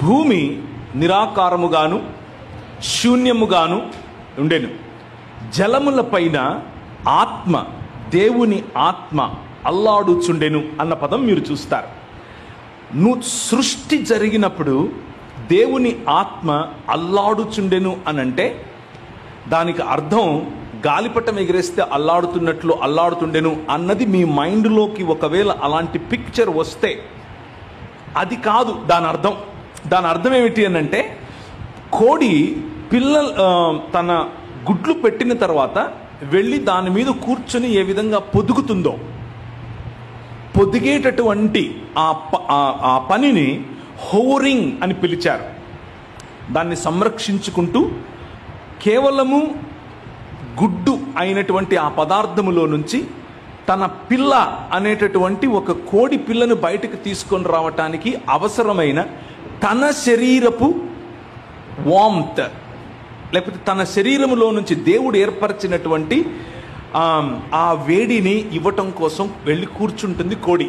భూమి నిరాకారముగాను శూన్యముగాను ఉండెను. జలముల పైన ఆత్మ, దేవుని ఆత్మ అల్లాడుచుండెను అన్న పదం మీరు చూస్తారు. సృష్టి జరిగినప్పుడు దేవుని ఆత్మ అల్లాడుచుండెను అనంటే దానికి అర్థం గాలిపటం ఎగిరేస్తే అల్లాడుతున్నట్లు అల్లాడుతుండెను అన్నది మీ మైండ్లోకి ఒకవేళ అలాంటి పిక్చర్ వస్తే అది కాదు దాని అర్థం. దాని అర్థం ఏమిటి అనంటే, కోడి తన గుడ్లు పెట్టిన తర్వాత వెళ్ళి దాని మీద కూర్చొని ఏ విధంగా పొదుగుతుందో, పొదిగేటటువంటి ఆ పనిని హోరింగ్ అని పిలిచారు. దాన్ని సంరక్షించుకుంటూ కేవలము గుడ్డు అయినటువంటి ఆ పదార్థములో నుంచి తన పిల్ల అనేటటువంటి ఒక కోడి పిల్లను బయటకు తీసుకొని రావటానికి అవసరమైన తన శరీరపు వామ్త్, లేకపోతే తన శరీరములో నుంచి దేవుడు ఏర్పరిచినటువంటి ఆ వేడిని ఇవ్వటం కోసం వెళ్ళి కూర్చుంటుంది కోడి.